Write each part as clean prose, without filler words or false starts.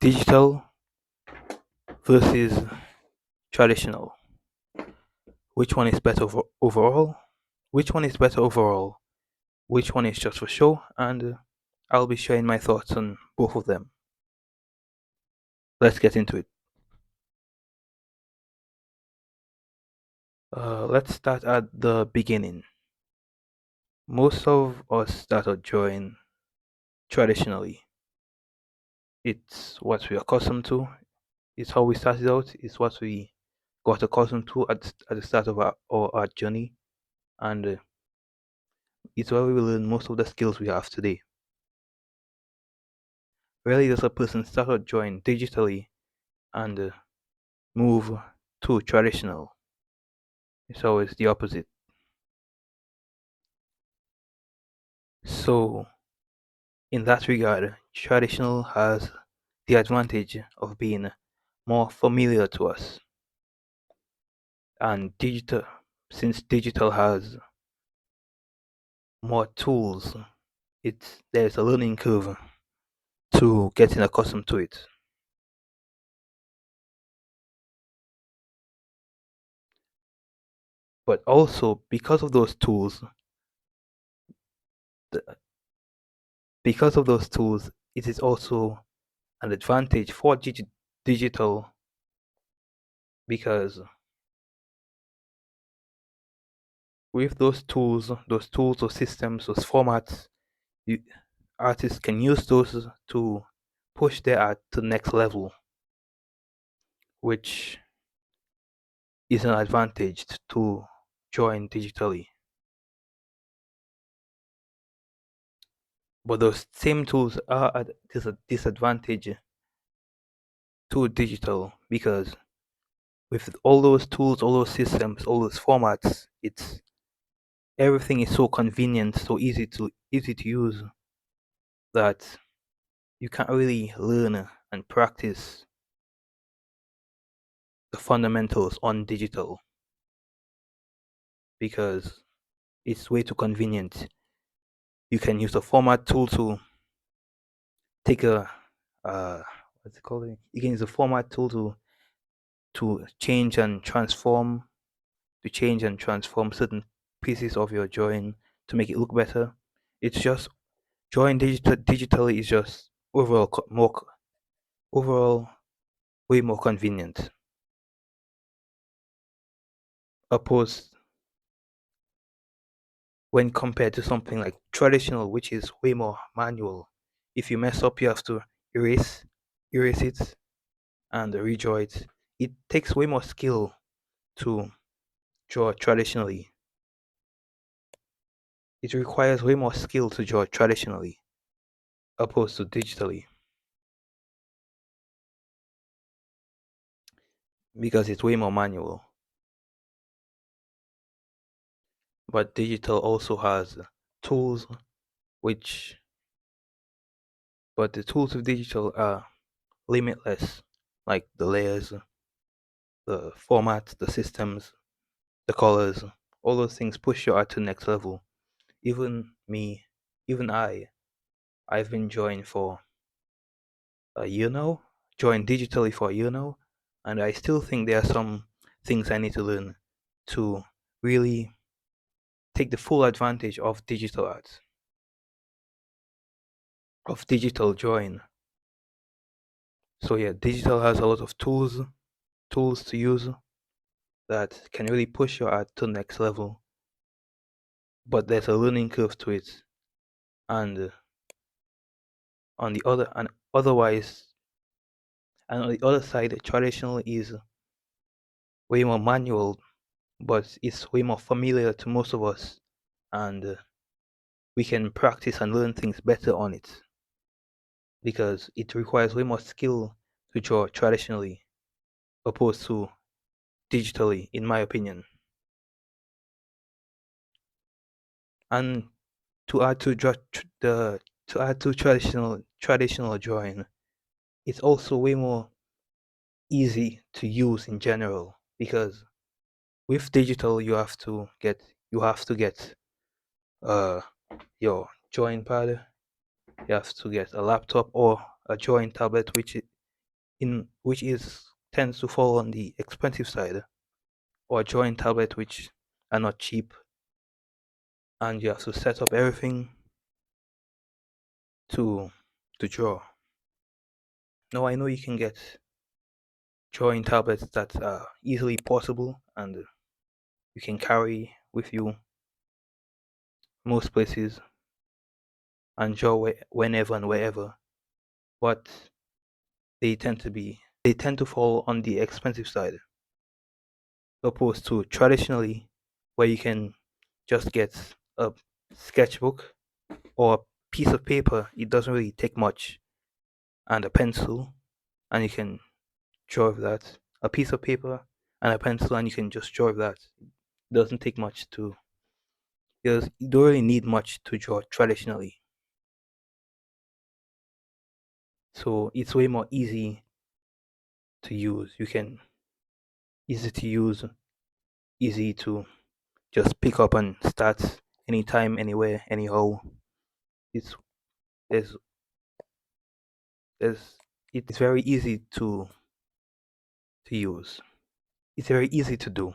Digital versus traditional. Which one is better overall? Which one is better overall? Which one is just for show? And I'll be sharing my thoughts on both of them. Let's get into it. Let's start at the beginning. Most of us started drawing traditionally. It's what we're accustomed to. It's how we started out. It's what we got accustomed to at the start of our art journey. And it's where we learn most of the skills we have today. Rarely does a person start out drawing digitally and move to traditional. It's always the opposite. So, in that regard, traditional has the advantage of being more familiar to us. And digital, since digital has more tools, there's a learning curve to getting accustomed to it. But also because of those tools, the, because of those tools, it is also an advantage for digital because with those tools or systems, those formats, you, artists can use those to push their art to the next level, which is an advantage to join digitally. But those same tools are at disadvantage to digital because with all those tools, all those systems, all those formats, it's everything is so convenient, so easy to use that you can't really learn and practice the fundamentals on digital because it's way too convenient. You can use the format tool to take a what's it called? You can use the format tool to change and transform certain pieces of your drawing to make it look better. It's just drawing digitally is just overall way more convenient. Opposed when compared to something like traditional, which is way more manual. If you mess up, you have to erase erase it and redraw it. It takes way more skill to draw traditionally. It requires way more skill to draw traditionally opposed to digitally because it's way more manual. But digital also has tools which but the tools of digital are limitless, like the layers, the formats, the systems, the colors, all those things push your art to the next level. Even me, even I've been drawing for a year now, drawing digitally for a year now, and I still think there are some things I need to learn to really take the full advantage of digital art, of digital drawing. So yeah, digital has a lot of tools to use that can really push your art to the next level. But there's a learning curve to it, and on the other and otherwise, and on the other side, traditional is way more manual, but it's way more familiar to most of us, and we can practice and learn things better on it because it requires way more skill to draw traditionally opposed to digitally, in my opinion. And to add to the to add to traditional drawing, it's also way more easy to use in general because with digital you have to get uh your drawing pad, you have to get a laptop or a drawing tablet in which is tends to fall on the expensive side, or drawing tablet which are not cheap, and you have to set up everything to draw. Now I know you can get drawing tablets that are easily portable and you can carry with you most places and draw whenever and wherever, but they tend to fall on the expensive side, opposed to traditionally where you can just get a sketchbook or a piece of paper. It doesn't really take much, and a pencil, and you can draw with that. A piece of paper and a pencil, and you can just draw with that. It doesn't take much to. You don't really need much to draw traditionally, so it's way more easy to use. You can easy to use, easy to just pick up and start anytime, anywhere, anyhow. It's there's there's it's very easy to use. It's very easy to do.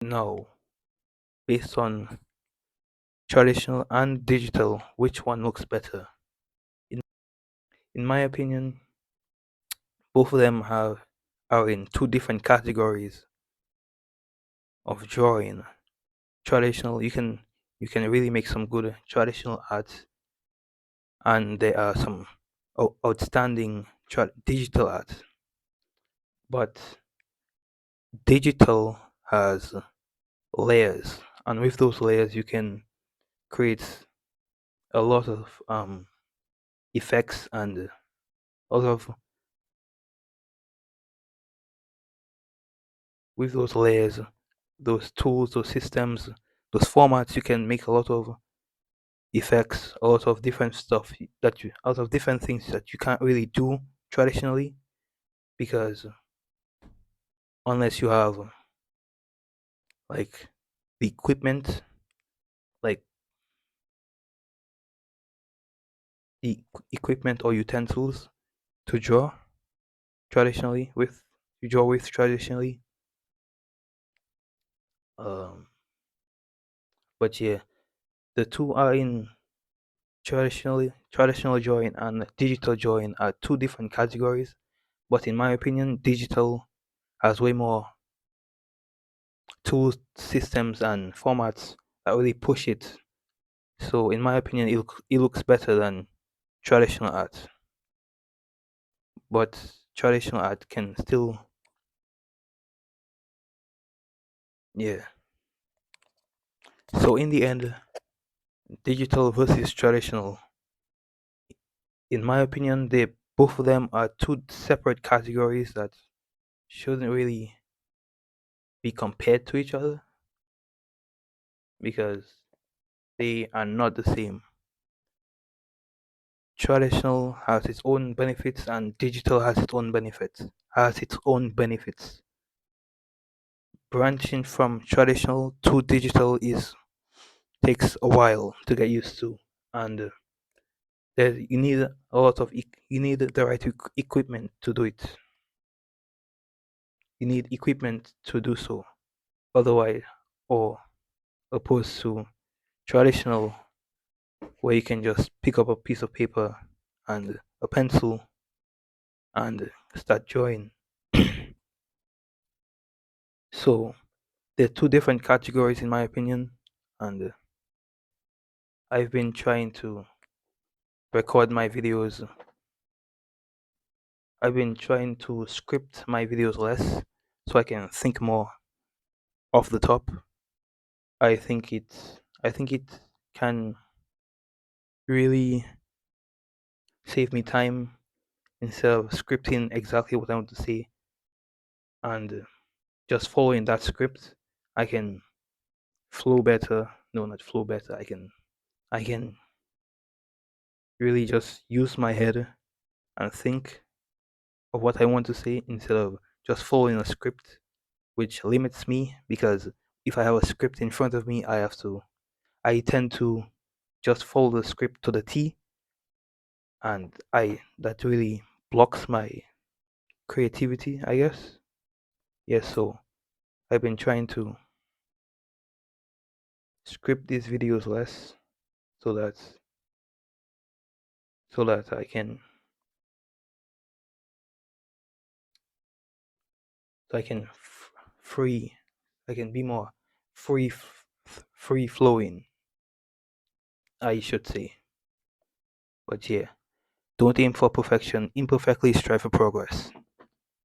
Now, based on traditional and digital, which one looks better? In in my opinion, both of them have are in two different categories of drawing. Traditional, you can really make some good traditional art, and there are some outstanding digital art. But digital has layers, and with those layers, you can create a lot of effects and a lot of with those layers, those tools, those systems, those formats. You can make a lot of effects, a lot of different stuff that you out of different things that you can't really do traditionally, because unless you have like the equipment, like equipment or utensils to draw traditionally with you draw with traditionally. Um, but yeah, the two are in traditional drawing and digital drawing are two different categories. But in my opinion, digital has way more tools, systems, and formats that really push it. So in my opinion, it looks better than traditional art. But traditional art can still, yeah. So in the end, digital versus traditional, in my opinion, they both of them are two separate categories that shouldn't really be compared to each other because they are not the same. Traditional has its own benefits and digital has its own benefits. Has its own benefits. Branching from traditional to digital is takes a while to get used to, and there you need a lot of you need the right equipment to do it. You need equipment to do so. Otherwise, or opposed to traditional, where you can just pick up a piece of paper and a pencil and start drawing. So there are two different categories in my opinion, and I've been trying to record my videos. I've been trying to script my videos less so I can think more off the top. I think it can really save me time instead of scripting exactly what I want to say and just following that script. I can flow better. No, not flow better. I can really just use my head and think of what I want to say instead of just following a script, which limits me because if I have a script in front of me, I tend to just follow the script to the T and I that really blocks my creativity, I guess. Yes, so I've been trying to script these videos less so that I can so I can free I can be more free flowing, I should say. But yeah, don't aim for perfection, imperfectly strive for progress.